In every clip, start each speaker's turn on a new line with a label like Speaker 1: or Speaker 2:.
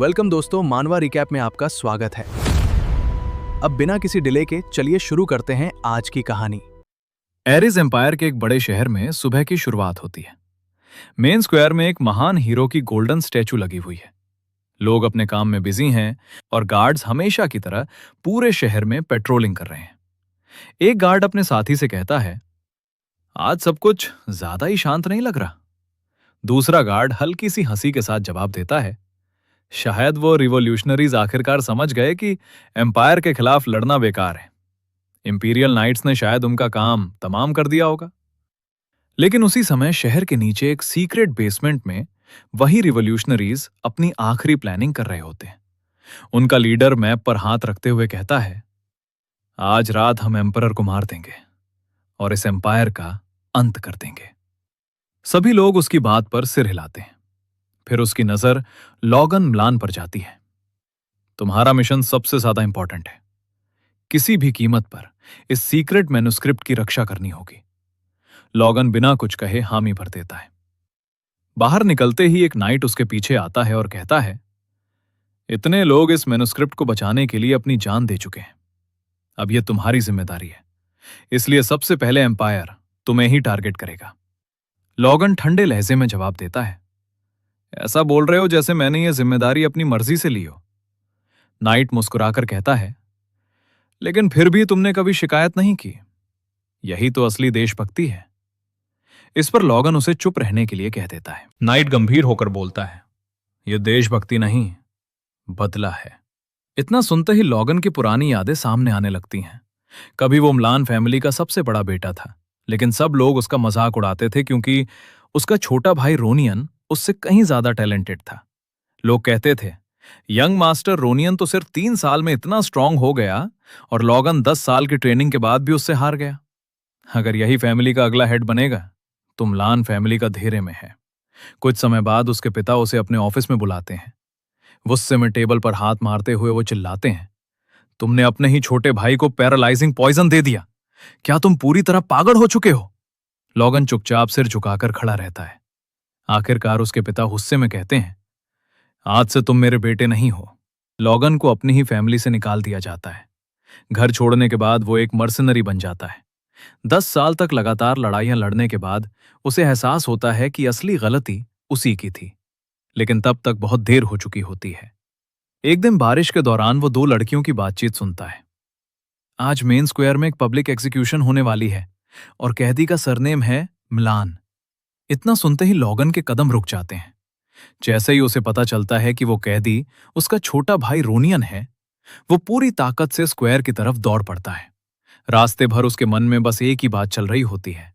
Speaker 1: Welcome दोस्तों, मानवा recap में आपका स्वागत है। अब बिना किसी डिले के चलिए शुरू करते हैं आज की कहानी।
Speaker 2: एरिस एम्पायर के एक बड़े शहर में सुबह की शुरुआत होती है। मेन स्क्वायर में एक महान हीरो की गोल्डन स्टैचू लगी हुई है। लोग अपने काम में बिजी हैं और गार्ड्स हमेशा की तरह पूरे शहर में पेट्रोलिंग कर रहे हैं। एक गार्ड अपने साथी से कहता है, आज सब कुछ ज्यादा ही शांत नहीं लग रहा। दूसरा गार्ड हल्की सी हंसी के साथ जवाब देता है, शायद वो रिवॉल्यूशनरीज आखिरकार समझ गए कि एम्पायर के खिलाफ लड़ना बेकार है। इंपीरियल नाइट्स ने शायद उनका काम तमाम कर दिया होगा। लेकिन उसी समय शहर के नीचे एक सीक्रेट बेसमेंट में वही रिवॉल्यूशनरीज अपनी आखिरी प्लानिंग कर रहे होते हैं। उनका लीडर मैप पर हाथ रखते हुए कहता है, आज रात हम एम्परर को मार देंगे और इस एम्पायर का अंत कर देंगे। सभी लोग उसकी बात पर सिर हिलाते हैं। फिर उसकी नजर लॉगन म्लान पर जाती है। तुम्हारा मिशन सबसे ज्यादा इंपॉर्टेंट है। किसी भी कीमत पर इस सीक्रेट मैन्युस्क्रिप्ट की रक्षा करनी होगी। लॉगन बिना कुछ कहे हामी भर देता है। बाहर निकलते ही एक नाइट उसके पीछे आता है और कहता है, इतने लोग इस मैन्युस्क्रिप्ट को बचाने के लिए अपनी जान दे चुके हैं। अब यह तुम्हारी जिम्मेदारी है, इसलिए सबसे पहले एम्पायर तुम्हें ही टारगेट करेगा। लॉगन ठंडे लहजे में जवाब देता है, ऐसा बोल रहे हो जैसे मैंने यह जिम्मेदारी अपनी मर्जी से ली हो। नाइट मुस्कुराकर कहता है, लेकिन फिर भी तुमने कभी शिकायत नहीं की। यही तो असली देशभक्ति है। इस पर लॉगन उसे चुप रहने के लिए कह देता है। नाइट गंभीर होकर बोलता है, यह देशभक्ति नहीं, बदला है। इतना सुनते ही लॉगन की पुरानी यादें सामने आने लगती हैं। कभी वो म्लान फैमिली का सबसे बड़ा बेटा था, लेकिन सब लोग उसका मजाक उड़ाते थे क्योंकि उसका छोटा भाई रोनियन उससे कहीं ज्यादा टैलेंटेड था। लोग कहते थे, यंग मास्टर रोनियन तो सिर्फ 3 साल में इतना स्ट्रांग हो गया और लॉगन 10 साल की ट्रेनिंग के बाद भी उससे हार गया। अगर यही फैमिली का अगला हेड बनेगा तो म्लान फैमिली का धेरे में है। कुछ समय बाद उसके पिता उसे अपने ऑफिस में बुलाते हैं। गुस्से में टेबल पर हाथ मारते हुए वो चिल्लाते हैं, तुमने अपने ही छोटे भाई को पैरालाइजिंग पॉइजन दे दिया। क्या तुम पूरी तरह पागल हो चुके हो? लॉगन चुपचाप सिर झुकाकर खड़ा रहता है। आखिरकार उसके पिता गुस्से में कहते हैं, आज से तुम मेरे बेटे नहीं हो। लॉगन को अपनी ही फैमिली से निकाल दिया जाता है। घर छोड़ने के बाद वो एक मर्सनरी बन जाता है। 10 साल तक लगातार लड़ाइयां लड़ने के बाद उसे एहसास होता है कि असली गलती उसी की थी, लेकिन तब तक बहुत देर हो चुकी होती है। एक दिन बारिश के दौरान वो 2 लड़कियों की बातचीत सुनता है। आज मेन स्क्वायर में एक पब्लिक एग्जीक्यूशन होने वाली है और कैदी का सरनेम है म्लान। इतना सुनते ही लॉगन के कदम रुक जाते हैं। जैसे ही उसे पता चलता है कि वो कैदी उसका छोटा भाई रोनियन है, वो पूरी ताकत से स्क्वायर की तरफ दौड़ पड़ता है। रास्ते भर उसके मन में बस एक ही बात चल रही होती है,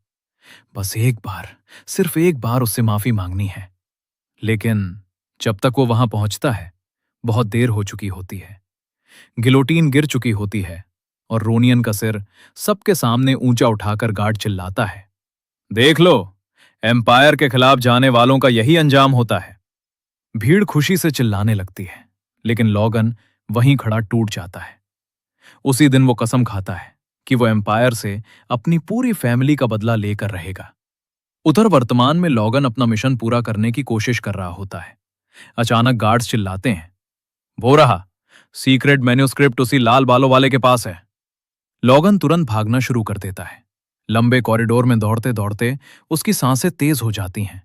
Speaker 2: बस एक बार, सिर्फ एक बार उससे माफी मांगनी है। लेकिन जब तक वो वहां पहुंचता है, बहुत देर हो चुकी होती है। गिलोटीन गिर चुकी होती है और रोनियन का सिर सबके सामने ऊंचा उठाकर गार्ड चिल्लाता है, देख लो, एम्पायर के खिलाफ जाने वालों का यही अंजाम होता है। भीड़ खुशी से चिल्लाने लगती है, लेकिन लॉगन वहीं खड़ा टूट जाता है। उसी दिन वो कसम खाता है कि वो एम्पायर से अपनी पूरी फैमिली का बदला लेकर रहेगा। उधर वर्तमान में लॉगन अपना मिशन पूरा करने की कोशिश कर रहा होता है। अचानक गार्ड्स चिल्लाते हैं, वो रहा, सीक्रेट मैन्युस्क्रिप्ट उसी लाल बालों वाले के पास है। लॉगन तुरंत भागना शुरू कर देता है। लंबे कॉरिडोर में दौड़ते दौड़ते उसकी सांसें तेज हो जाती हैं,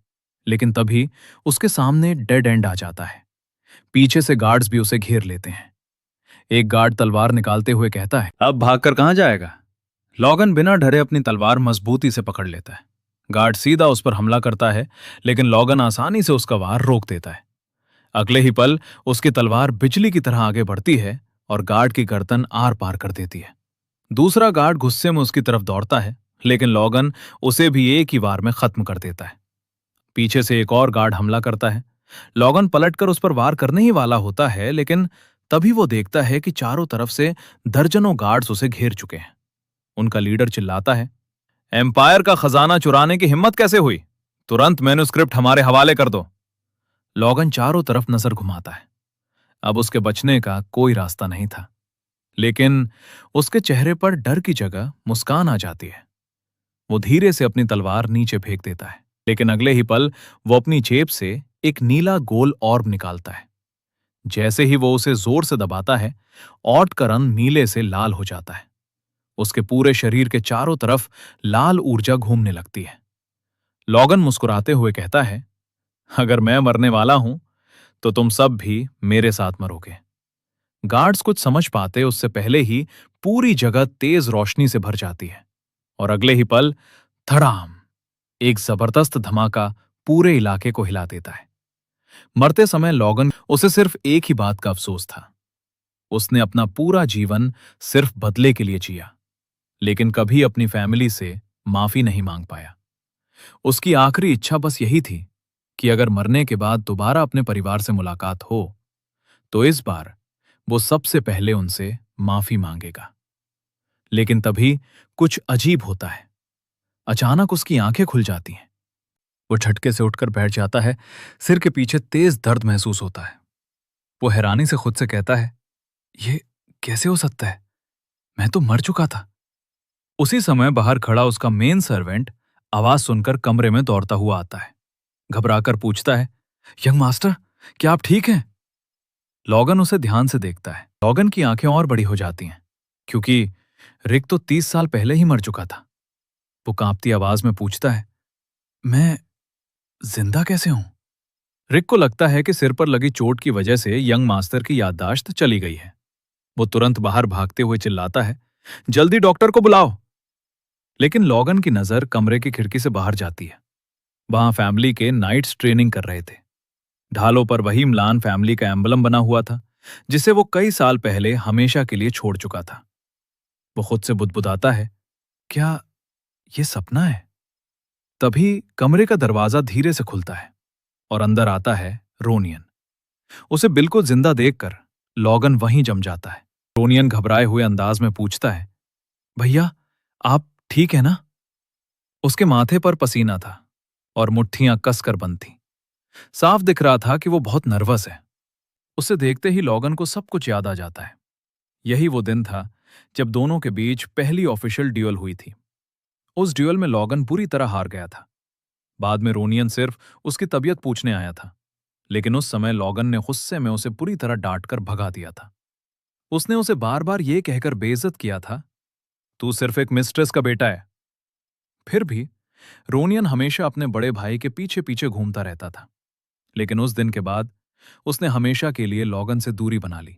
Speaker 2: लेकिन तभी उसके सामने डेड एंड आ जाता है। पीछे से गार्ड्स भी उसे घेर लेते हैं। एक गार्ड तलवार निकालते हुए कहता है, अब भागकर कहां जाएगा? लॉगन बिना डरे अपनी तलवार मजबूती से पकड़ लेता है। गार्ड सीधा उस पर हमला करता है, लेकिन लॉगन आसानी से उसका वार रोक देता है। अगले ही पल उसकी तलवार बिजली की तरह आगे बढ़ती है और गार्ड की गर्दन आर पार कर देती है। दूसरा गार्ड गुस्से में उसकी तरफ दौड़ता है, लेकिन लॉगन उसे भी एक ही वार में खत्म कर देता है। पीछे से एक और गार्ड हमला करता है। लॉगन पलटकर उस पर वार करने ही वाला होता है, लेकिन तभी वो देखता है कि चारों तरफ से दर्जनों गार्ड्स उसे घेर चुके हैं। उनका लीडर चिल्लाता है, एम्पायर का खजाना चुराने की हिम्मत कैसे हुई? तुरंत मैन्युस्क्रिप्ट हमारे हवाले कर दो। लॉगन चारों तरफ नजर घुमाता है। अब उसके बचने का कोई रास्ता नहीं था, लेकिन उसके चेहरे पर डर की जगह मुस्कान आ जाती है। वो धीरे से अपनी तलवार नीचे फेंक देता है, लेकिन अगले ही पल वो अपनी जेब से एक नीला गोल ऑर्ब निकालता है। जैसे ही वो उसे जोर से दबाता है, ऑट का रंग नीले से लाल हो जाता है। उसके पूरे शरीर के चारों तरफ लाल ऊर्जा घूमने लगती है। लॉगन मुस्कुराते हुए कहता है, अगर मैं मरने वाला हूं तो तुम सब भी मेरे साथ मरोगे। गार्ड्स कुछ समझ पाते उससे पहले ही पूरी जगह तेज रोशनी से भर जाती है और अगले ही पल धड़ाम, एक जबरदस्त धमाका पूरे इलाके को हिला देता है। मरते समय लॉगन उसे सिर्फ एक ही बात का अफसोस था। उसने अपना पूरा जीवन सिर्फ बदले के लिए जिया, लेकिन कभी अपनी फैमिली से माफी नहीं मांग पाया। उसकी आखिरी इच्छा बस यही थी कि अगर मरने के बाद दोबारा अपने परिवार से मुलाकात हो तो इस बार वो सबसे पहले उनसे माफी मांगेगा। लेकिन तभी कुछ अजीब होता है। अचानक उसकी आंखें खुल जाती हैं। वो झटके से उठकर बैठ जाता है। सिर के पीछे तेज दर्द महसूस होता है। वो हैरानी से खुद से कहता है, ये कैसे हो सकता है? मैं तो मर चुका था। उसी समय बाहर खड़ा उसका मेन सर्वेंट आवाज सुनकर कमरे में दौड़ता हुआ आता है। घबराकर पूछता है, यंग मास्टर, क्या आप ठीक हैं? लॉगन उसे ध्यान से देखता है। लॉगन की आंखें और बड़ी हो जाती हैं, क्योंकि रिक तो 30 साल पहले ही मर चुका था। वो कांपती आवाज में पूछता है, मैं जिंदा कैसे हूं? रिक को लगता है कि सिर पर लगी चोट की वजह से यंग मास्टर की याददाश्त चली गई है। वो तुरंत बाहर भागते हुए चिल्लाता है, जल्दी डॉक्टर को बुलाओ। लेकिन लॉगन की नजर कमरे की खिड़की से बाहर जाती है। वहां फैमिली के नाइट्स ट्रेनिंग कर रहे थे। ढालों पर वही म्लान फैमिली का एम्बलम बना हुआ था, जिसे वो कई साल पहले हमेशा के लिए छोड़ चुका था। वो खुद से बुदबुदाता है, क्या ये सपना है? तभी कमरे का दरवाजा धीरे से खुलता है और अंदर आता है रोनियन। उसे बिल्कुल जिंदा देखकर लॉगन वहीं जम जाता है। रोनियन घबराए हुए अंदाज में पूछता है, भैया आप ठीक है ना? उसके माथे पर पसीना था और मुट्ठियां कसकर बंद थीं। साफ दिख रहा था कि वो बहुत नर्वस है। उसे देखते ही लॉगन को सब कुछ याद आ जाता है। यही वो दिन था जब दोनों के बीच पहली ऑफिशियल ड्यूअल हुई थी। उस ड्यूअल में लॉगन बुरी तरह हार गया था। बाद में रोनियन सिर्फ उसकी तबीयत पूछने आया था, लेकिन उस समय लॉगन ने गुस्से में उसे पूरी तरह डांटकर भगा दिया था। उसने उसे बार बार ये कहकर बेइज्जत किया था, तू सिर्फ एक मिस्ट्रेस का बेटा है। फिर भी रोनियन हमेशा अपने बड़े भाई के पीछे पीछे घूमता रहता था। लेकिन उस दिन के बाद उसने हमेशा के लिए लॉगन से दूरी बना ली।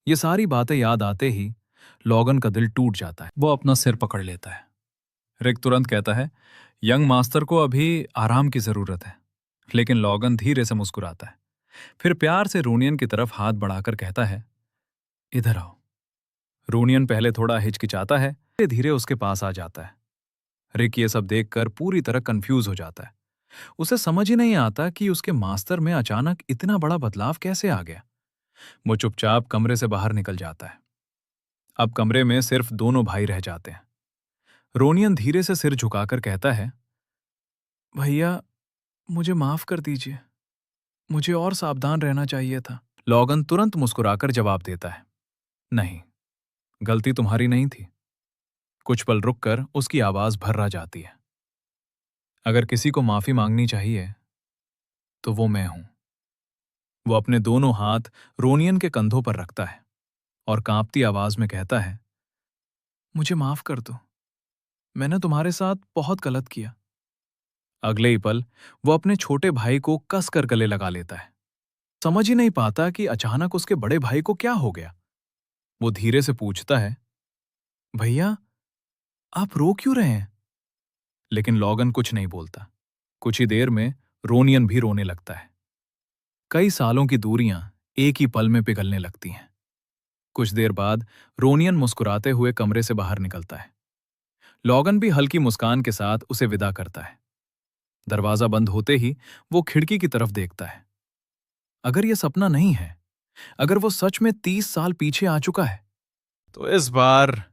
Speaker 2: ये सारी बातें याद आते ही लॉगन का दिल टूट जाता है। वो अपना सिर पकड़ लेता है। रिक तुरंत कहता है, यंग मास्टर को अभी आराम की जरूरत है। लेकिन लॉगन धीरे से मुस्कुराता है। फिर प्यार से रोनियन की तरफ हाथ बढ़ाकर कहता है, इधर आओ। रोनियन पहले थोड़ा हिचकिचाता है, धीरे धीरे उसके पास आ जाता है। रिक ये सब देखकर पूरी तरह कंफ्यूज हो जाता है। उसे समझ ही नहीं आता कि उसके मास्टर में अचानक इतना बड़ा बदलाव कैसे आ गया। वो चुपचाप कमरे से बाहर निकल जाता है। अब कमरे में सिर्फ दोनों भाई रह जाते हैं। रोनियन धीरे से सिर झुकाकर कहता है, भैया मुझे माफ कर दीजिए, मुझे और सावधान रहना चाहिए था। लॉगन तुरंत मुस्कुराकर जवाब देता है, नहीं, गलती तुम्हारी नहीं थी। कुछ पल रुककर उसकी आवाज भर्रा जाती है, अगर किसी को माफी मांगनी चाहिए तो वो मैं हूं। वो अपने दोनों हाथ रोनियन के कंधों पर रखता है और कांपती आवाज में कहता है, मुझे माफ कर दो, मैंने तुम्हारे साथ बहुत गलत किया। अगले ही पल वो अपने छोटे भाई को कसकर गले लगा लेता है। समझ ही नहीं पाता कि अचानक उसके बड़े भाई को क्या हो गया। वो धीरे से पूछता है, भैया आप रो क्यों रहे हैं? लेकिन लॉगन कुछ नहीं बोलता। कुछ ही देर में रोनियन भी रोने लगता है। कई सालों की दूरियां एक ही पल में पिघलने लगती हैं। कुछ देर बाद रोनियन मुस्कुराते हुए कमरे से बाहर निकलता है। लॉगन भी हल्की मुस्कान के साथ उसे विदा करता है। दरवाजा बंद होते ही वो खिड़की की तरफ देखता है। अगर यह सपना नहीं है, अगर वो सच में 30 साल पीछे आ चुका है, तो इस बार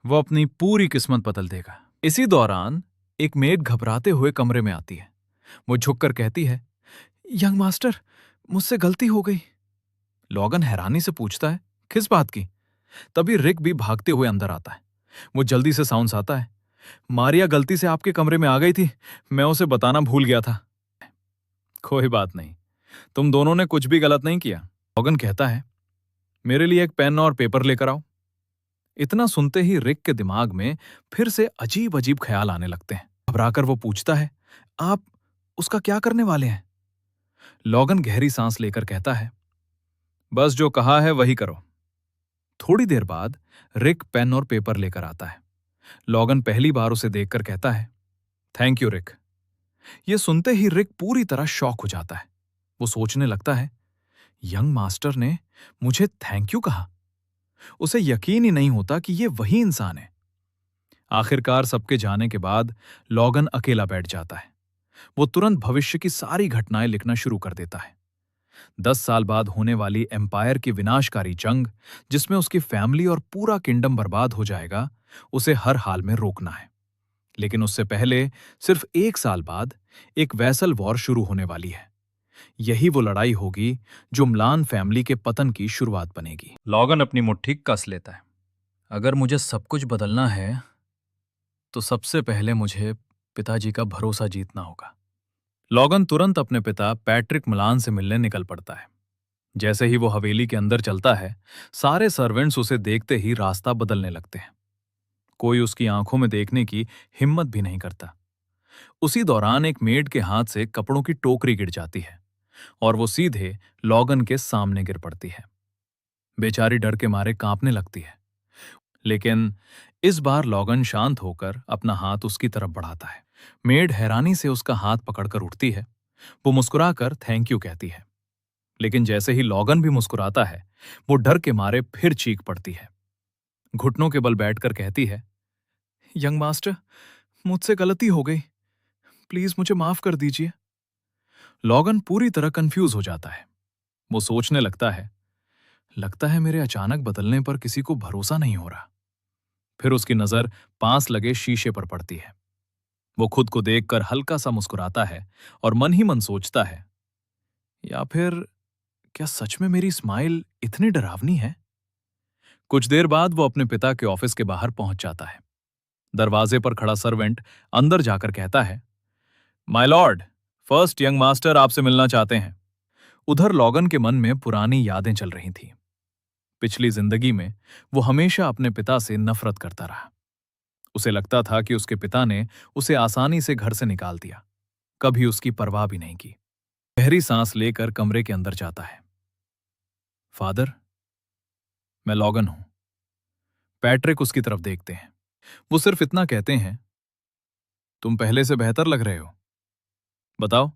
Speaker 2: वो अपनी पूरी किस्मत बदल देगा। इसी दौरान एक मेड घबराते हुए कमरे में आती है। वो झुककर कहती है, यंग मास्टर, मुझसे गलती हो गई। लॉगन हैरानी से पूछता है, किस बात की? तभी रिक भी भागते हुए अंदर आता है। वो जल्दी से साउंड आता है, मारिया गलती से आपके कमरे में आ गई थी, मैं उसे बताना भूल गया था। कोई बात नहीं, तुम दोनों ने कुछ भी गलत नहीं किया। लॉगन कहता है, मेरे लिए एक पेन और पेपर लेकर आओ। इतना सुनते ही रिक के दिमाग में फिर से अजीब अजीब ख्याल आने लगते हैं। घबराकर वो पूछता है, आप उसका क्या करने वाले हैं? लॉगन गहरी सांस लेकर कहता है, बस जो कहा है वही करो। थोड़ी देर बाद रिक पेन और पेपर लेकर आता है। लॉगन पहली बार उसे देखकर कहता है, थैंक यू रिक। ये सुनते ही रिक पूरी तरह शॉक हो जाता है। वो सोचने लगता है, यंग मास्टर ने मुझे थैंक यू कहा। उसे यकीन ही नहीं होता कि ये वही इंसान है। आखिरकार सबके जाने के बाद लॉगन अकेला बैठ जाता है। वो तुरंत भविष्य की सारी घटनाएं लिखना शुरू कर देता है। 10 साल बाद होने वाली एम्पायर की विनाशकारी जंग, जिसमें उसकी फैमिली और पूरा किंगडम बर्बाद हो जाएगा, उसे हर हाल में रोकना है। लेकिन उससे पहले सिर्फ 1 साल बाद एक वैसल वॉर शुरू होने वाली है। यही वो लड़ाई होगी जो म्लान फैमिली के पतन की शुरुआत बनेगी। लॉगन अपनी मुट्ठी कस लेता है। अगर मुझे सब कुछ बदलना है तो सबसे पहले मुझे पिताजी का भरोसा जीतना होगा। लॉगन तुरंत अपने पिता पैट्रिक मलान से मिलने निकल पड़ता है। जैसे ही वो हवेली के अंदर चलता है, सारे सर्वेंट्स उसे देखते ही रास्ता बदलने लगते हैं। कोई उसकी आंखों में देखने की हिम्मत भी नहीं करता। उसी दौरान एक मेड के हाथ से कपड़ों की टोकरी गिर जाती है और वो सीधे लॉगन के सामने गिर पड़ती है। बेचारी डर के मारे कांपने लगती है। लेकिन इस बार लॉगन शांत होकर अपना हाथ उसकी तरफ बढ़ाता है। मेड हैरानी से उसका हाथ पकड़कर उठती है। वो मुस्कुराकर थैंक यू कहती है। लेकिन जैसे ही लॉगन भी मुस्कुराता है, वो डर के मारे फिर चीख पड़ती है। घुटनों के बल बैठकर कहती है, यंग मास्टर, मुझसे गलती हो गई, प्लीज मुझे माफ कर दीजिए। लॉगन पूरी तरह कंफ्यूज हो जाता है। वो सोचने लगता है मेरे अचानक बदलने पर किसी को भरोसा नहीं हो रहा। फिर उसकी नजर पास लगे शीशे पर पड़ती है। वो खुद को देखकर हल्का सा मुस्कुराता है और मन ही मन सोचता है, या फिर क्या सच में मेरी स्माइल इतनी डरावनी है? कुछ देर बाद वो अपने पिता के ऑफिस के बाहर पहुंच जाता है। दरवाजे पर खड़ा सर्वेंट अंदर जाकर कहता है, my Lord, first young master आपसे मिलना चाहते हैं। उधर लॉगन के मन में पुरानी यादें चल रही थीं। पिछली जिंदगी में वो हमेशा अपने पिता से नफरत करता रहा। उसे लगता था कि उसके पिता ने उसे आसानी से घर से निकाल दिया, कभी उसकी परवाह भी नहीं की। गहरी सांस लेकर कमरे के अंदर जाता है। फादर, मैं लॉगन हूं। पैट्रिक उसकी तरफ देखते हैं। वो सिर्फ इतना कहते हैं, तुम पहले से बेहतर लग रहे हो। बताओ,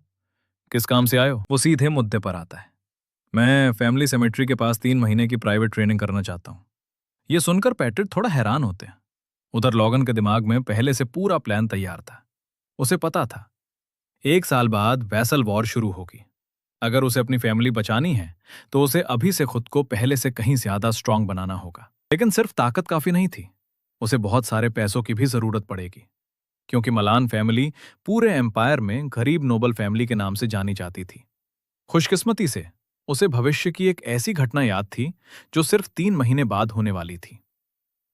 Speaker 2: किस काम से आए हो? वो सीधे मुद्दे पर आता है। मैं फैमिली सेमेट्री के पास 3 महीने की प्राइवेट ट्रेनिंग करना चाहता हूं। ये सुनकर पैट्रिक थोड़ा हैरान होते हैं। उधर लॉगन के दिमाग में पहले से पूरा प्लान तैयार था। उसे पता था 1 साल बाद वैसल वॉर शुरू होगी। अगर उसे अपनी फैमिली बचानी है तो उसे अभी से खुद को पहले से कहीं ज्यादा स्ट्रांग बनाना होगा। लेकिन सिर्फ ताकत काफी नहीं थी, उसे बहुत सारे पैसों की भी जरूरत पड़ेगी, क्योंकि मलान फैमिली पूरे एम्पायर में गरीब नोबल फैमिली के नाम से जानी जाती थी। खुशकिस्मती से उसे भविष्य की एक ऐसी घटना याद थी जो सिर्फ 3 महीने बाद होने वाली थी।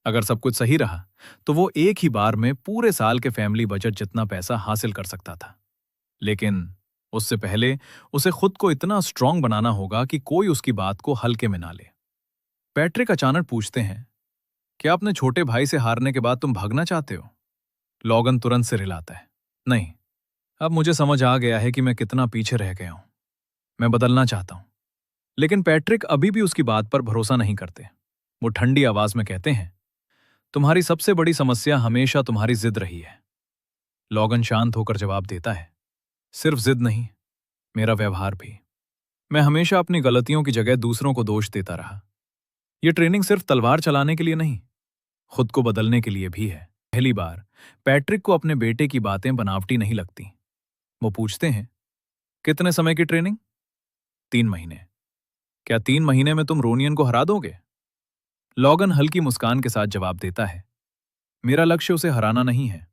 Speaker 2: अगर सब कुछ सही रहा तो वो एक ही बार में पूरे साल के फैमिली बजट जितना पैसा हासिल कर सकता था। लेकिन उससे पहले उसे खुद को इतना स्ट्रांग बनाना होगा कि कोई उसकी बात को हल्के में ना ले। पैट्रिक अचानक पूछते हैं, क्या अपने छोटे भाई से हारने के बाद तुम भागना चाहते हो? लॉगन तुरंत से रिलाता है, नहीं, अब मुझे समझ आ गया है कि मैं कितना पीछे रह गया हूं। मैं बदलना चाहता हूं। लेकिन पैट्रिक अभी भी उसकी बात पर भरोसा नहीं करते। वो ठंडी आवाज में कहते हैं, तुम्हारी सबसे बड़ी समस्या हमेशा तुम्हारी जिद रही है। लॉगन शांत होकर जवाब देता है, सिर्फ जिद नहीं, मेरा व्यवहार भी। मैं हमेशा अपनी गलतियों की जगह दूसरों को दोष देता रहा। यह ट्रेनिंग सिर्फ तलवार चलाने के लिए नहीं, खुद को बदलने के लिए भी है। पहली बार पैट्रिक को अपने बेटे की बातें बनावटी नहीं लगती। वो पूछते हैं, कितने समय की ट्रेनिंग? 3 महीने। क्या 3 महीने में तुम रोनियन को हरा दोगे? लॉगन हल्की मुस्कान के साथ जवाब देता है, मेरा लक्ष्य उसे हराना नहीं है,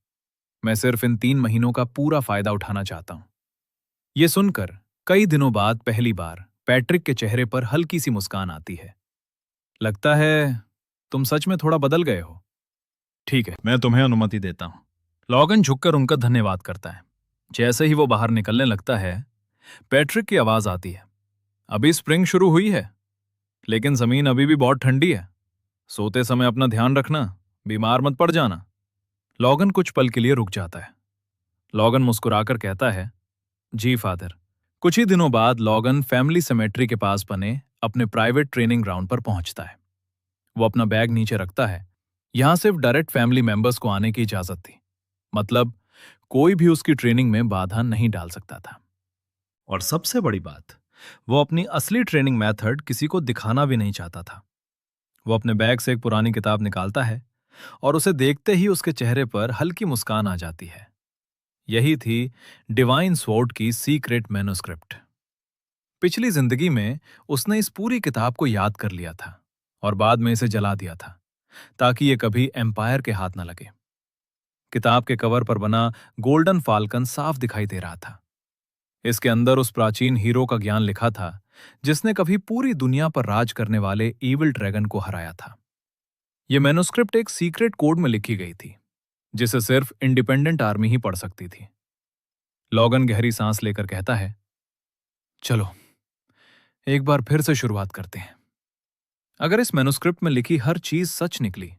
Speaker 2: मैं सिर्फ इन 3 महीनों का पूरा फायदा उठाना चाहता हूं। यह सुनकर कई दिनों बाद पहली बार पैट्रिक के चेहरे पर हल्की सी मुस्कान आती है। लगता है तुम सच में थोड़ा बदल गए हो। ठीक है, मैं तुम्हें अनुमति देता हूं। लॉगन झुककर उनका धन्यवाद करता है। जैसे ही वो बाहर निकलने लगता है, पैट्रिक की आवाज आती है, अभी स्प्रिंग शुरू हुई है, लेकिन जमीन अभी भी बहुत ठंडी है। सोते समय अपना ध्यान रखना, बीमार मत पड़ जाना। लॉगन कुछ पल के लिए रुक जाता है। लॉगन मुस्कुराकर कहता है, जी फादर। कुछ ही दिनों बाद लॉगन फैमिली सेमेट्री के पास बने अपने प्राइवेट ट्रेनिंग ग्राउंड पर पहुंचता है। वो अपना बैग नीचे रखता है। यहां सिर्फ डायरेक्ट फैमिली मेंबर्स को आने की इजाजत थी, मतलब कोई भी उसकी ट्रेनिंग में बाधा नहीं डाल सकता था। और सबसे बड़ी बात, वो अपनी असली ट्रेनिंग मेथड किसी को दिखाना भी नहीं चाहता था। वो अपने बैग से एक पुरानी किताब निकालता है और उसे देखते ही उसके चेहरे पर हल्की मुस्कान आ जाती है। यही थी डिवाइन स्वॉर्ड की सीक्रेट मैन्युस्क्रिप्ट। पिछली जिंदगी में उसने इस पूरी किताब को याद कर लिया था और बाद में इसे जला दिया था, ताकि ये कभी एम्पायर के हाथ न लगे। किताब के कवर पर बना गोल्डन फाल्कन साफ दिखाई दे रहा था। इसके अंदर उस प्राचीन हीरो का ज्ञान लिखा था जिसने कभी पूरी दुनिया पर राज करने वाले ईविल ड्रैगन को हराया था। यह मैन्युस्क्रिप्ट एक सीक्रेट कोड में लिखी गई थी, जिसे सिर्फ इंडिपेंडेंट आर्मी ही पढ़ सकती थी। लॉगन गहरी सांस लेकर कहता है, चलो एक बार फिर से शुरुआत करते हैं। अगर इस मैन्युस्क्रिप्ट में लिखी हर चीज सच निकली,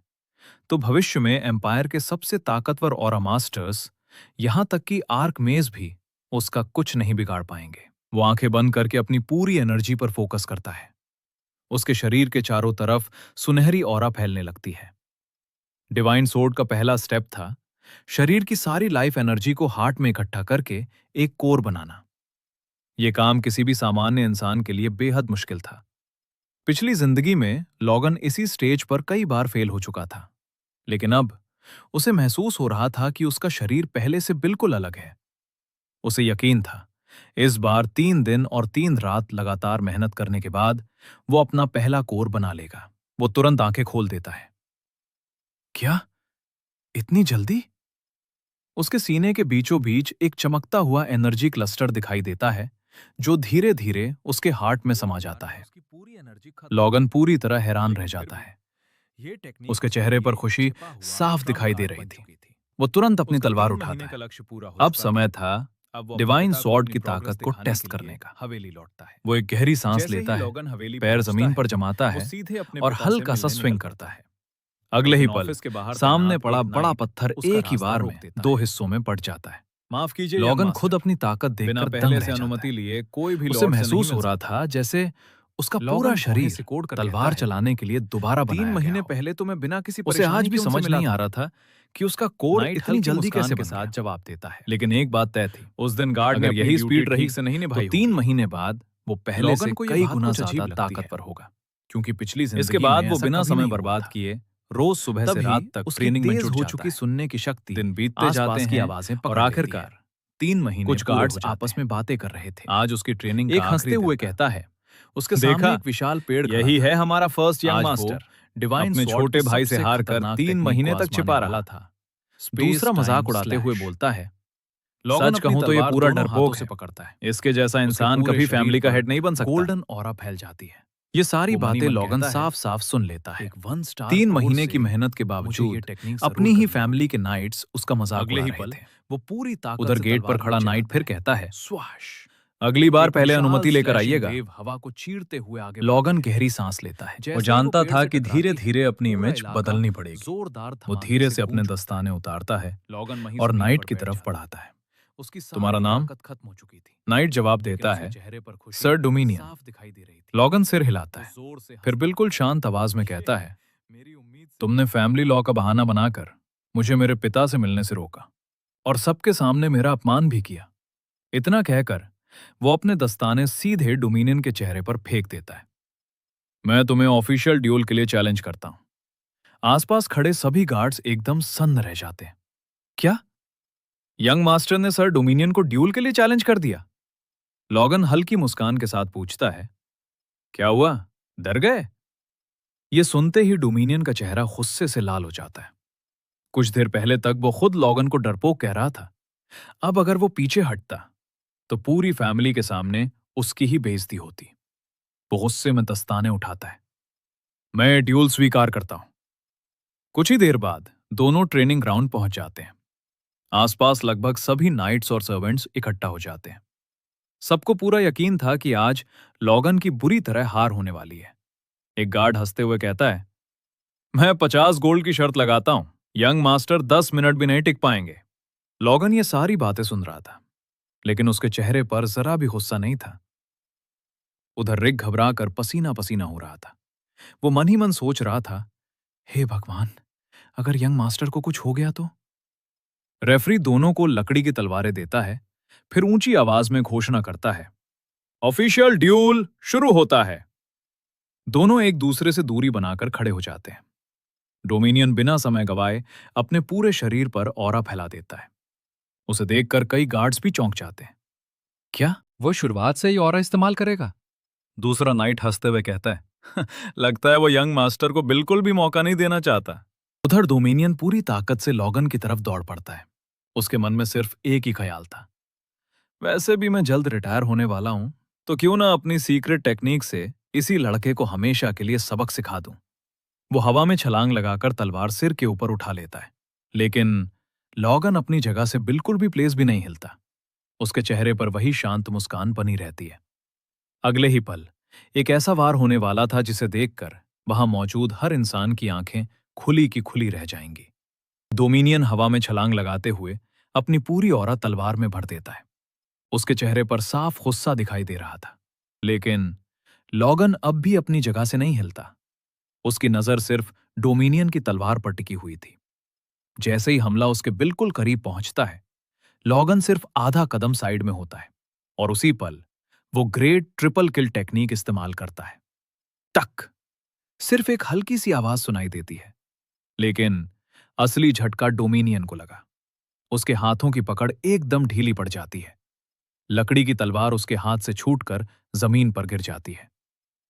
Speaker 2: तो भविष्य में एम्पायर के सबसे ताकतवर ऑरा मास्टर्स, यहां तक कि आर्कमेज भी उसका कुछ नहीं बिगाड़ पाएंगे। वो आंखें बंद करके अपनी पूरी एनर्जी पर फोकस करता है। उसके शरीर के चारों तरफ सुनहरी ऑरा फैलने लगती है। डिवाइन सोर्ड का पहला स्टेप था शरीर की सारी लाइफ एनर्जी को हार्ट में इकट्ठा करके एक कोर बनाना। यह काम किसी भी सामान्य इंसान के लिए बेहद मुश्किल था। पिछली जिंदगी में लॉगन इसी स्टेज पर कई बार फेल हो चुका था, लेकिन अब उसे महसूस हो रहा था कि उसका शरीर पहले से बिल्कुल अलग है। उसे यकीन था इस बार 3 दिन और 3 रात लगातार मेहनत करने के बाद वो अपना पहला कोर बना लेगा। वो तुरंत आंखें खोल देता है। क्या? इतनी जल्दी? उसके सीने के बीचों बीच एक चमकता हुआ एनर्जी क्लस्टर दिखाई देता है, जो धीरे धीरे उसके हार्ट में समा जाता है। लॉगन पूरी तरह हैरान रह जाता है। उसके चेहरे पर खुशी साफ दिखाई दे रही थी। वो तुरंत अपनी तलवार उठाता है। अब समय था डिवाइन स्वॉर्ड की ताकत को टेस्ट करने का। हवेली लौटता है। वो एक गहरी सांस लेता है, पैर जमीन पर जमाता है और हल्का सा स्विंग करता है। अगले ही पल सामने पड़ा बड़ा पत्थर एक ही बार में 2 हिस्सों में पड़ जाता है।
Speaker 3: माफ कीजिए,
Speaker 2: लॉगन खुद अपनी ताकत
Speaker 3: बिना
Speaker 2: देखकर
Speaker 3: पहले
Speaker 2: दंग
Speaker 3: से
Speaker 2: रह जाता
Speaker 3: अनुमति
Speaker 2: है।
Speaker 3: लिए कोई भी
Speaker 2: उसे
Speaker 3: लॉर्ड से
Speaker 2: महसूस
Speaker 3: नहीं
Speaker 2: हो
Speaker 3: मिल
Speaker 2: रहा
Speaker 3: सकता।
Speaker 2: था जैसे उसका
Speaker 3: लॉगन
Speaker 2: पूरा
Speaker 3: कोने
Speaker 2: शरीर
Speaker 3: से कोड कर
Speaker 2: तलवार
Speaker 3: कहता है,
Speaker 2: चलाने के लिए दोबारा
Speaker 3: 3
Speaker 2: बनाया
Speaker 3: महीने
Speaker 2: गया हो।
Speaker 3: पहले तो मैं बिना किसी
Speaker 2: उसे आज
Speaker 3: परेशानी
Speaker 2: भी
Speaker 3: के उनसे
Speaker 2: समझ
Speaker 3: मिला
Speaker 2: नहीं
Speaker 3: था।
Speaker 2: आ रहा था कि उसका कोर
Speaker 3: नाइट
Speaker 2: इतनी
Speaker 3: हल्की
Speaker 2: जल्दी
Speaker 3: मुस्कान
Speaker 2: कैसे
Speaker 3: के
Speaker 2: बन
Speaker 3: साथ
Speaker 2: गया।
Speaker 3: जवाब देता है।
Speaker 2: लेकिन एक बात तय थी,
Speaker 3: उस दिन गार्ड ने
Speaker 2: अगर
Speaker 3: अपनी
Speaker 2: यही
Speaker 3: ड्यूटी
Speaker 2: स्पीड रही
Speaker 3: ठीक से नहीं निभाई
Speaker 2: तो 3
Speaker 3: होगी।
Speaker 2: महीने बाद वो पहले
Speaker 3: लॉगन
Speaker 2: से
Speaker 3: को ये
Speaker 2: कई
Speaker 3: बात
Speaker 2: गुना
Speaker 3: कुछ अजीब
Speaker 2: ज्यादा
Speaker 3: लगती है,
Speaker 2: ताकतवर होगा।
Speaker 3: क्योंकि पिछली जिंदगी
Speaker 2: इसके बाद
Speaker 3: में
Speaker 2: वो
Speaker 3: ऐसा
Speaker 2: बिना
Speaker 3: कभी
Speaker 2: समय
Speaker 3: नहीं हुआ
Speaker 2: बर्बाद
Speaker 3: था।
Speaker 2: किए रोज सुबह से
Speaker 3: तभी
Speaker 2: रात तक
Speaker 3: उसकी
Speaker 2: ट्रेनिंग में
Speaker 3: तेज
Speaker 2: जुट
Speaker 3: हो
Speaker 2: जाता
Speaker 3: चुकी
Speaker 2: है।
Speaker 3: सुनने की शक्ति
Speaker 2: दिन बीतते जाते
Speaker 3: आसपास की
Speaker 2: हैं
Speaker 3: आवाजें
Speaker 2: और
Speaker 3: पकड़ लेती है।
Speaker 2: आखिरकार 3 महीने
Speaker 3: कुछ
Speaker 2: पूरे
Speaker 3: गार्ड्स
Speaker 2: हो जाते
Speaker 3: आपस
Speaker 2: हैं।
Speaker 3: में बातें कर रहे थे।
Speaker 2: आज उसकी ट्रेनिंग का
Speaker 3: एक हंसते
Speaker 2: आखिरी
Speaker 3: हुए
Speaker 2: दिन था।
Speaker 3: कहता है,
Speaker 2: उसके
Speaker 3: देखा,
Speaker 2: सामने एक विशाल पेड़ खड़ा
Speaker 3: यही
Speaker 2: था।
Speaker 3: है हमारा फर्स्ट यंग
Speaker 2: आज
Speaker 3: मास्टर।
Speaker 2: वो डिवाइन
Speaker 3: अपने
Speaker 2: स्वॉर्ड
Speaker 3: छोटे
Speaker 2: की
Speaker 3: भाई से
Speaker 2: सबसे
Speaker 3: हार कर
Speaker 2: खतरनाक
Speaker 3: 3
Speaker 2: टेक्निक
Speaker 3: महीने
Speaker 2: को
Speaker 3: तक
Speaker 2: आजमाने
Speaker 3: छिपा
Speaker 2: वाला
Speaker 3: रहा।
Speaker 2: था।
Speaker 3: दूसरा
Speaker 2: स्पेस
Speaker 3: मजाक
Speaker 2: टाइम
Speaker 3: उड़ाते हुए
Speaker 2: स्लैश।
Speaker 3: बोलता है,
Speaker 2: लॉगन
Speaker 3: सच
Speaker 2: अपनी
Speaker 3: कहूं तो ये
Speaker 2: तलवार
Speaker 3: पूरा
Speaker 2: दोनों
Speaker 3: डरपोक
Speaker 2: हाथों
Speaker 3: है।
Speaker 2: से पकड़ता है।
Speaker 3: इसके जैसा
Speaker 2: उसके
Speaker 3: इंसान
Speaker 2: पूरे
Speaker 3: कभी
Speaker 2: शरीर
Speaker 3: फैमिली का
Speaker 2: पर
Speaker 3: हेड नहीं बन सकता।
Speaker 2: गोल्डन ऑरा फैल जाती है।
Speaker 3: ये सारी
Speaker 2: वो मनी
Speaker 3: बातें
Speaker 2: मन
Speaker 3: लॉगन
Speaker 2: कहता है,
Speaker 3: साफ साफ सुन लेता है।
Speaker 2: एक 1 स्टार
Speaker 3: 3
Speaker 2: कोर
Speaker 3: महीने
Speaker 2: से
Speaker 3: की मेहनत के
Speaker 2: मुझे ये
Speaker 3: बावजूद
Speaker 2: टेक्निक
Speaker 3: अपनी
Speaker 2: जरूर
Speaker 3: ही
Speaker 2: करनी
Speaker 3: फैमिली के नाइट्स उसका मजाक
Speaker 2: अगले
Speaker 3: उड़ा
Speaker 2: ही
Speaker 3: रहे
Speaker 2: पल
Speaker 3: थे।
Speaker 2: वो पूरी ताकत
Speaker 3: उधर
Speaker 2: से
Speaker 3: गेट पर
Speaker 2: तलवार को
Speaker 3: खड़ा नाइट
Speaker 2: चलाता
Speaker 3: फिर
Speaker 2: है।
Speaker 3: कहता है,
Speaker 2: स्वाश।
Speaker 3: अगली बार
Speaker 2: एक
Speaker 3: पहले
Speaker 2: विशाल
Speaker 3: अनुमति लेकर
Speaker 2: स्लैशिंग
Speaker 3: आइएगा।
Speaker 2: वेव हवा को चीरते हुए आगे
Speaker 3: लॉगन
Speaker 2: बढ़ती है।
Speaker 3: गहरी सांस लेता है।
Speaker 2: जैसे
Speaker 3: वो
Speaker 2: ही
Speaker 3: जानता
Speaker 2: पेड़
Speaker 3: था
Speaker 2: से
Speaker 3: कि
Speaker 2: टकराती
Speaker 3: धीरे
Speaker 2: है,
Speaker 3: धीरे अपनी
Speaker 2: पूरा
Speaker 3: इमेज
Speaker 2: इलाका
Speaker 3: बदलनी पड़ेगी।
Speaker 2: जोरदार
Speaker 3: वो
Speaker 2: धमाके
Speaker 3: धीरे
Speaker 2: से
Speaker 3: से अपने
Speaker 2: गूंज उठता
Speaker 3: दस्ताने
Speaker 2: है।
Speaker 3: उतारता है
Speaker 2: लॉगन वहीं
Speaker 3: और
Speaker 2: जमीन
Speaker 3: नाइट
Speaker 2: पर
Speaker 3: की
Speaker 2: बैठ
Speaker 3: तरफ
Speaker 2: जाता
Speaker 3: बढ़ाता है।
Speaker 2: उसकी सारी
Speaker 3: तुम्हारा नाम?
Speaker 2: ताकत खत्म हो चुकी थी।
Speaker 3: नाइट जवाब
Speaker 2: लेकिन
Speaker 3: देता
Speaker 2: उसके
Speaker 3: है,
Speaker 2: चेहरे पर खुशी
Speaker 3: सर डोमिनियन।
Speaker 2: साफ दिखाई दे रही थी।
Speaker 3: लॉगन सिर हिलाता
Speaker 2: वो
Speaker 3: है,
Speaker 2: जोर से
Speaker 3: फिर
Speaker 2: हंसता
Speaker 3: बिल्कुल
Speaker 2: है।
Speaker 3: शांत आवाज में कहता है,
Speaker 2: मेरी उम्मीद से
Speaker 3: तुमने फैमिली लॉ का बहाना बनाकर मुझे मेरे पिता से मिलने से रोका और सबके सामने मेरा अपमान भी किया। इतना कहकर वो अपने दस्ताने सीधे डोमिनियन के चेहरे पर फेंक देता है। मैं तुम्हें ऑफिशियल ड्यूल के लिए चैलेंज करता हूं। आसपास खड़े सभी गार्ड्स एकदम सन्न रह जाते हैं। क्या? यंग मास्टर ने सर डोमिनियन को ड्यूल के लिए चैलेंज कर दिया? लॉगन हल्की मुस्कान के साथ पूछता है, क्या हुआ, डर गए? ये सुनते ही डोमिनियन का चेहरा गुस्से से लाल हो जाता है। कुछ देर पहले तक वो खुद लॉगन को डरपोक कह रहा था। अब अगर वो पीछे हटता तो पूरी फैमिली के सामने उसकी ही बेइज्जती होती। वो गुस्से में दस्ताने उठाता है। मैं ड्यूल स्वीकार करता हूं। कुछ ही देर बाद दोनों ट्रेनिंग ग्राउंड पहुंच जाते हैं। आसपास लगभग सभी नाइट्स और सर्वेंट्स इकट्ठा हो जाते हैं। सबको पूरा यकीन था कि आज लॉगन की बुरी तरह हार होने वाली है। एक गार्ड हंसते हुए कहता है, मैं 50 गोल्ड की शर्त लगाता हूं, यंग मास्टर 10 मिनट भी नहीं टिक पाएंगे। लॉगन ये सारी बातें सुन रहा था, लेकिन उसके चेहरे पर जरा भी गुस्सा नहीं था। उधर रिक घबरा कर पसीना पसीना हो रहा था। वो मन ही मन सोच रहा था, हे भगवान, अगर यंग मास्टर को कुछ हो गया तो। रेफरी दोनों को लकड़ी की तलवारें देता है, फिर ऊंची आवाज में घोषणा करता है, ऑफिशियल ड्यूल शुरू होता है। दोनों एक दूसरे से दूरी बनाकर खड़े हो जाते हैं। डोमिनियन बिना समय गवाए अपने पूरे शरीर पर ऑरा फैला देता है। उसे देखकर कई गार्ड्स भी चौंक जाते हैं।
Speaker 2: क्या वो शुरुआत से ही ऑरा इस्तेमाल करेगा?
Speaker 3: दूसरा नाइट हंसते हुए कहता है, लगता है वो यंग मास्टर को बिल्कुल भी मौका नहीं देना चाहता। उधर डोमिनियन पूरी ताकत से लॉगन की तरफ दौड़ पड़ता है। उसके मन में सिर्फ एक ही ख्याल था, वैसे भी मैं जल्द रिटायर होने वाला हूं, तो क्यों ना अपनी सीक्रेट टेक्निक से इसी लड़के को हमेशा के लिए सबक सिखा दूं। वो हवा में छलांग लगाकर तलवार सिर के ऊपर उठा लेता है, लेकिन लॉगन अपनी जगह से बिल्कुल भी प्लेस भी नहीं हिलता। उसके चेहरे पर वही शांत मुस्कान बनी रहती है। अगले ही पल एक ऐसा वार होने वाला था जिसे देखकर वहां मौजूद हर इंसान की आंखें खुली की खुली रह जाएंगी। डोमिनियन हवा में छलांग लगाते हुए अपनी पूरी औरा तलवार में भर देता है। उसके चेहरे पर साफ गुस्सा दिखाई दे रहा था, लेकिन लॉगन अब भी अपनी जगह से नहीं हिलता। उसकी नजर सिर्फ डोमिनियन की तलवार पर टिकी हुई थी। जैसे ही हमला उसके बिल्कुल करीब पहुंचता है, लॉगन सिर्फ आधा कदम साइड में होता है और उसी पल वो ग्रेट ट्रिपल किल टेक्निक इस्तेमाल करता है। टक! सिर्फ एक हल्की सी आवाज सुनाई देती है, लेकिन असली झटका डोमिनियन को लगा। उसके हाथों की पकड़ एकदम ढीली पड़ जाती है। लकड़ी की तलवार उसके हाथ से छूटकर जमीन पर गिर जाती है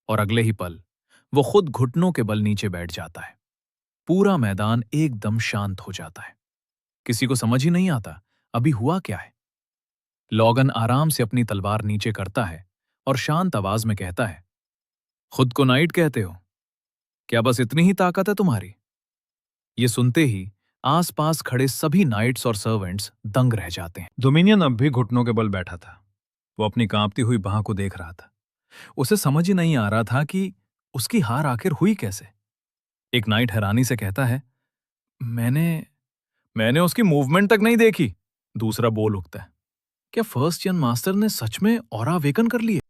Speaker 3: और अगले ही पल वो खुद घुटनों के बल नीचे बैठ जाता है। पूरा मैदान एकदम शांत हो जाता है। किसी को समझ ही नहीं आता अभी हुआ क्या है। लॉगन आराम से अपनी तलवार नीचे करता है और शांत आवाज में कहता है, खुद को नाइट कहते हो? क्या बस इतनी ही ताकत है तुम्हारी? ये सुनते ही आसपास खड़े सभी नाइट्स और सर्वेंट्स दंग रह जाते हैं। डोमिनियन अब भी घुटनों के बल बैठा था। वो अपनी कांपती हुई बाह को देख रहा था। उसे समझ ही नहीं आ रहा था कि उसकी हार आखिर हुई कैसे। एक नाइट हैरानी से कहता है, मैंने मैंने उसकी मूवमेंट तक नहीं देखी। दूसरा बोल उठता है, क्या फर्स्ट यन मास्टर ने सच में ऑरा अवेकन कर लिए?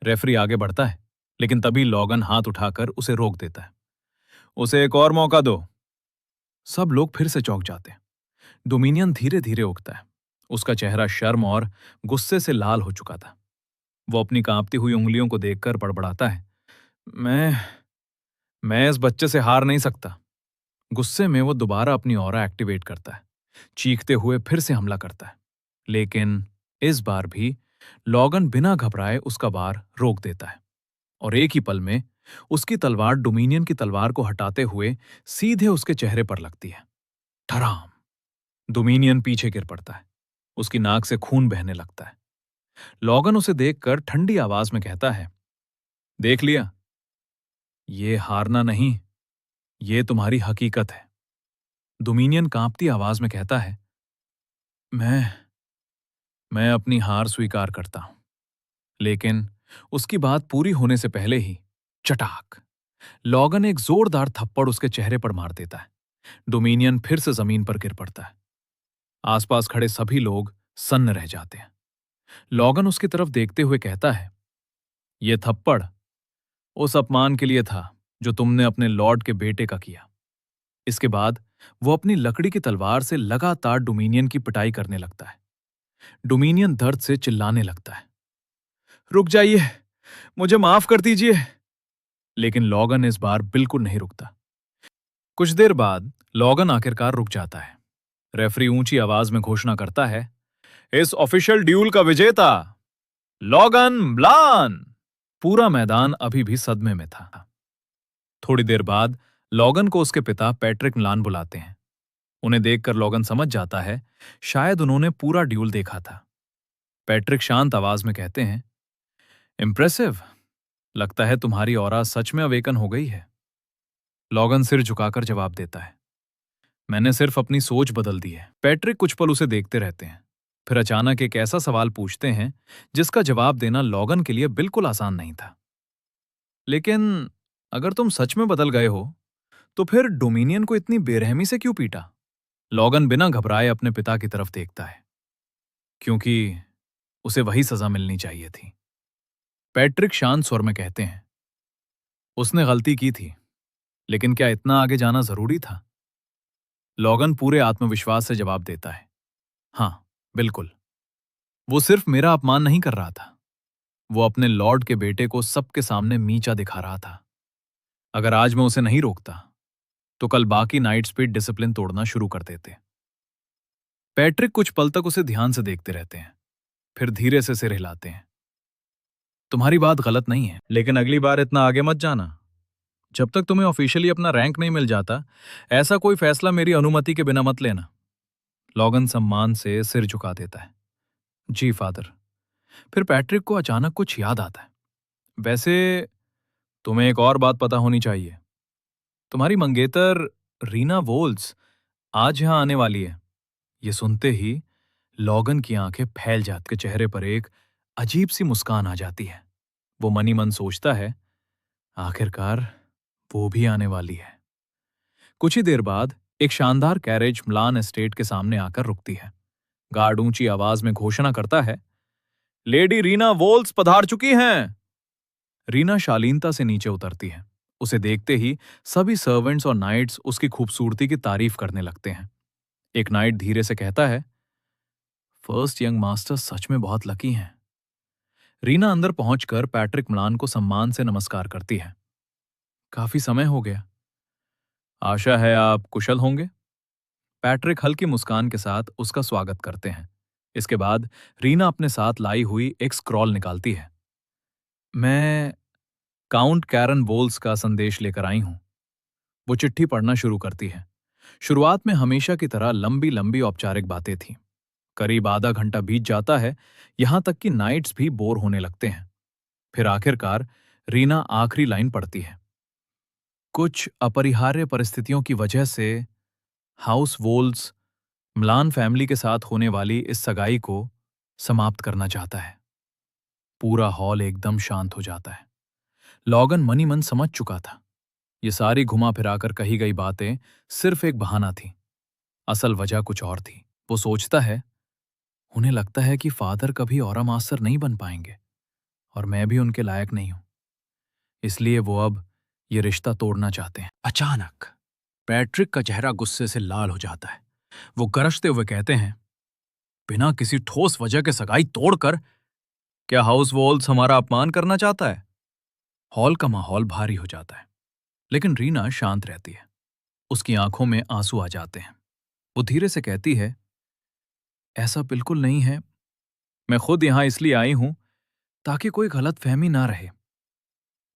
Speaker 3: रेफरी आगे बढ़ता है, लेकिन तभी लॉगन हाथ उठाकर उसे रोक देता है। उसे एक और मौका दो। सब लोग फिर से चौंक जाते हैं। डोमिनियन धीरे धीरे उठता है। उसका चेहरा शर्म और गुस्से से लाल हो चुका था। वो अपनी कांपती हुई उंगलियों को देखकर बड़बड़ाता है, मैं इस बच्चे से हार नहीं सकता। गुस्से में वो दोबारा अपनी ऑरा एक्टिवेट करता है। चीखते हुए फिर से हमला करता है, लेकिन इस बार भी लॉगन बिना घबराए उसका वार रोक देता है और एक ही पल में उसकी तलवार डोमिनियन की तलवार को हटाते हुए सीधे उसके चेहरे पर लगती है। ठराम! डोमिनियन पीछे गिर पड़ता है। उसकी नाक से खून बहने लगता है। लॉगन उसे देखकर ठंडी आवाज में कहता है, देख लिया, ये हारना नहीं, ये तुम्हारी हकीकत है। डोमिनियन कांपती आवाज में कहता है, मैं मैं अपनी हार स्वीकार करता हूं। लेकिन उसकी बात पूरी होने से पहले ही चटाक! लॉगन एक जोरदार थप्पड़ उसके चेहरे पर मार देता है। डोमिनियन फिर से जमीन पर गिर पड़ता है। आसपास खड़े सभी लोग सन्न रह जाते हैं। लॉगन उसकी तरफ देखते हुए कहता है, यह थप्पड़ उस अपमान के लिए था जो तुमने अपने लॉर्ड के बेटे का किया। इसके बाद वो अपनी लकड़ी की तलवार से लगातार डोमिनियन की पिटाई करने लगता है। डोमिनियन दर्द से चिल्लाने लगता है, रुक जाइए, मुझे माफ कर दीजिए। लेकिन लॉगन इस बार बिल्कुल नहीं रुकता। कुछ देर बाद लॉगन आखिरकार रुक जाता है। रेफरी ऊंची आवाज में घोषणा करता है, इस ऑफिशियल ड्यूल का विजेता लॉगन ब्लान। पूरा मैदान अभी भी सदमे में था। थोड़ी देर बाद लॉगन को उसके पिता पैट्रिक म्लान बुलाते हैं। उन्हें देखकर लॉगन समझ जाता है शायद उन्होंने पूरा ड्यूल देखा था। पैट्रिक शांत आवाज में कहते हैं, इंप्रेसिव, लगता है तुम्हारी ऑरा सच में अवेकन हो गई है। लॉगन सिर झुकाकर जवाब देता है, मैंने सिर्फ अपनी सोच बदल दी है। पैट्रिक कुछ पल उसे देखते रहते हैं, फिर अचानक एक ऐसा सवाल पूछते हैं जिसका जवाब देना लॉगन के लिए बिल्कुल आसान नहीं था। लेकिन अगर तुम सच में बदल गए हो तो फिर डोमिनियन को इतनी बेरहमी से क्यों पीटा? लॉगन बिना घबराए अपने पिता की तरफ देखता है, क्योंकि उसे वही सजा मिलनी चाहिए थी। पैट्रिक शांत स्वर में कहते हैं, उसने गलती की थी, लेकिन क्या इतना आगे जाना जरूरी था? लॉगन पूरे आत्मविश्वास से जवाब देता है, हाँ, बिल्कुल। वो सिर्फ मेरा अपमान नहीं कर रहा था, वो अपने लॉर्ड के बेटे को सबके सामने नीचा दिखा रहा था। अगर आज मैं उसे नहीं रोकता तो कल बाकी नाइट्स भी डिसिप्लिन तोड़ना शुरू कर देते। पैट्रिक कुछ पल तक उसे ध्यान से देखते रहते हैं, फिर धीरे से सिर हिलाते हैं। तुम्हारी बात गलत नहीं है, लेकिन अगली बार इतना आगे मत जाना। जब तक तुम्हें ऑफिशियली अपना रैंक नहीं मिल जाता, ऐसा कोई फैसला मेरी अनुमति के बिना मत लेना। लॉगन सम्मान से सिर झुका देता है, जी फादर। फिर पैट्रिक को अचानक कुछ याद आता है। वैसे तुम्हें एक और बात पता होनी चाहिए। तुम्हारी मंगेतर रीना वोल्स आज यहां आने वाली है। ये सुनते ही लॉगन की आंखें फैल जाती, के चेहरे पर एक अजीब सी मुस्कान आ जाती है। वो मनी मन सोचता है, आखिरकार वो भी आने वाली है। कुछ ही देर बाद एक शानदार कैरेज मिलान एस्टेट के सामने आकर रुकती है। गार्ड ऊंची आवाज में घोषणा करता है, लेडी रीना वोल्स पधार चुकी हैं। रीना शालीनता से नीचे उतरती है। उसे देखते ही सभी सर्वेंट्स और नाइट्स उसकी खूबसूरती की तारीफ करने लगते हैं। एक नाइट धीरे से कहता है, फर्स्ट यंग मास्टर सच में बहुत लकी हैं। रीना अंदर पहुंचकर पैट्रिक मिलान को सम्मान से नमस्कार करती है। काफी समय हो गया, आशा है आप कुशल होंगे। पैट्रिक हल्की मुस्कान के साथ उसका स्वागत करते हैं। इसके बाद रीना अपने साथ लाई हुई एक स्क्रॉल निकालती है। मैं काउंट कैरन बोल्स का संदेश लेकर आई हूं। वो चिट्ठी पढ़ना शुरू करती है। शुरुआत में हमेशा की तरह लंबी लंबी औपचारिक बातें थीं। करीब आधा घंटा बीत जाता है, यहां तक कि नाइट्स भी बोर होने लगते हैं। फिर आखिरकार रीना आखिरी लाइन पढ़ती है, कुछ अपरिहार्य परिस्थितियों की वजह से हाउस वोल्स मिलान फैमिली के साथ होने वाली इस सगाई को समाप्त करना चाहता है। पूरा हॉल एकदम शांत हो जाता है। लॉगन मनी मन समझ चुका था, ये सारी घुमा फिराकर कही गई बातें सिर्फ एक बहाना थी। असल वजह कुछ और थी। वो सोचता है, उन्हें लगता है कि फादर कभी औरा मास्टर नहीं बन पाएंगे और मैं भी उनके लायक नहीं हूं, इसलिए वो अब ये रिश्ता तोड़ना चाहते हैं।
Speaker 1: अचानक पैट्रिक का चेहरा गुस्से से लाल हो जाता है। वो गरजते हुए कहते हैं, बिना किसी ठोस वजह के सगाई तोड़कर क्या हाउस वॉल्स हमारा अपमान करना चाहता है? हॉल का माहौल भारी हो जाता है, लेकिन रीना शांत रहती है। उसकी आंखों में आंसू आ जाते हैं। वो धीरे से कहती है, ऐसा बिल्कुल नहीं है। मैं खुद यहां इसलिए आई हूं ताकि कोई गलतफहमी ना रहे।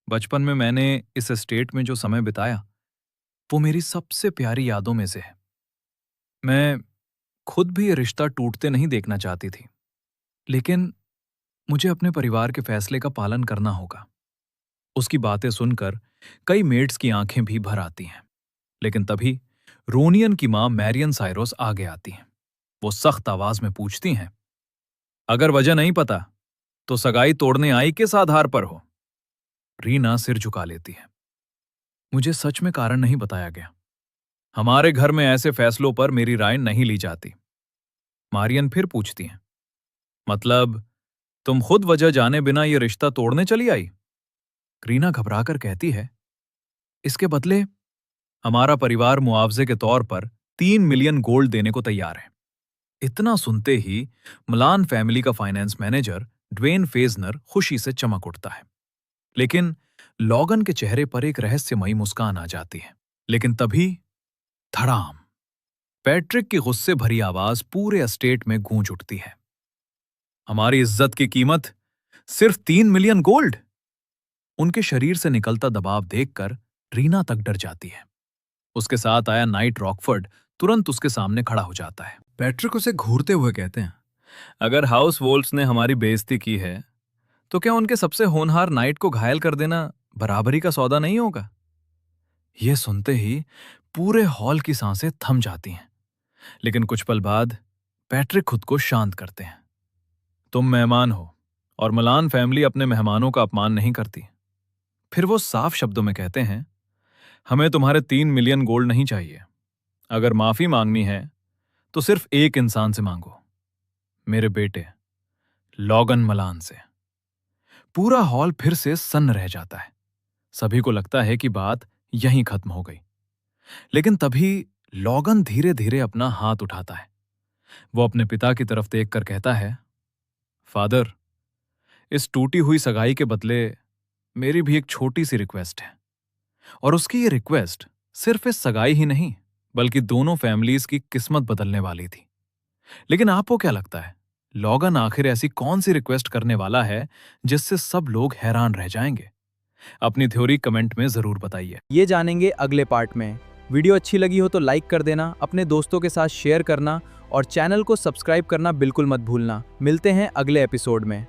Speaker 1: बचपन में मैंने इस एस्टेट में जो समय बिताया वो मेरी सबसे प्यारी यादों में से है। मैं खुद भी ये रिश्ता टूटते नहीं देखना चाहती थी, लेकिन मुझे अपने परिवार के फैसले का पालन करना होगा। उसकी बातें सुनकर कई मेड्स की आंखें भी भर आती हैं, लेकिन तभी रोनियन की मां मैरियन साइरोस आगे आती हैं। वो सख्त आवाज में पूछती हैं, अगर वजह नहीं पता तो सगाई तोड़ने आई किस आधार पर हो? रीना सिर झुका लेती है, मुझे सच में कारण नहीं बताया गया। हमारे घर में ऐसे फैसलों पर मेरी राय नहीं ली जाती। मारियन फिर पूछती हैं, मतलब तुम खुद वजह जाने बिना ये रिश्ता तोड़ने चली आई? रीना घबराकर कहती है, इसके बदले हमारा परिवार मुआवजे के तौर पर 3 मिलियन गोल्ड देने को तैयार है। इतना सुनते ही मिलान फैमिली का फाइनेंस मैनेजर ड्वेन फेजनर खुशी से चमक उठता है, लेकिन लॉगन के चेहरे पर एक रहस्यमयी मुस्कान आ जाती है। लेकिन तभी धड़ाम, पैट्रिक की गुस्से भरी आवाज पूरे एस्टेट में गूंज उठती है, हमारी इज्जत की कीमत सिर्फ 3 मिलियन गोल्ड? उनके शरीर से निकलता दबाव देखकर रीना तक डर जाती है। उसके साथ आया नाइट रॉकफोर्ड तुरंत उसके सामने खड़ा हो जाता है। पैट्रिक उसे घूरते हुए कहते हैं, अगर हाउस वोल्स ने हमारी बेइज्जती की है तो क्या उनके सबसे होनहार नाइट को घायल कर देना बराबरी का सौदा नहीं होगा? यह सुनते ही पूरे हॉल की सांसें थम जाती हैं, लेकिन कुछ पल बाद
Speaker 3: पैट्रिक खुद को शांत करते हैं। तुम मेहमान हो और मलान फैमिली अपने मेहमानों का अपमान नहीं करती। फिर वो साफ शब्दों में कहते हैं, हमें तुम्हारे 3 मिलियन गोल्ड नहीं चाहिए। अगर माफी मांगनी है तो सिर्फ एक इंसान से मांगो, मेरे बेटे लॉगन मलान से। पूरा हॉल फिर से सन्न रह जाता है। सभी को लगता है कि बात यहीं खत्म हो गई। लेकिन तभी लॉगन धीरे धीरे अपना हाथ उठाता है। वो अपने पिता की तरफ देखकर कहता है, फादर, इस टूटी हुई सगाई के बदले मेरी भी एक छोटी सी रिक्वेस्ट है। और उसकी ये रिक्वेस्ट सिर्फ इस सगाई ही नहीं बल्कि दोनों फैमिलीज की किस्मत बदलने वाली थी। लेकिन आपको क्या लगता है, लॉगन आखिर ऐसी कौन सी रिक्वेस्ट करने वाला है जिससे सब लोग हैरान रह जाएंगे? अपनी थ्योरी कमेंट में जरूर बताइए।
Speaker 4: ये जानेंगे अगले पार्ट में। वीडियो अच्छी लगी हो तो लाइक कर देना, अपने दोस्तों के साथ शेयर करना और चैनल को सब्सक्राइब करना बिल्कुल मत भूलना। मिलते हैं अगले एपिसोड में।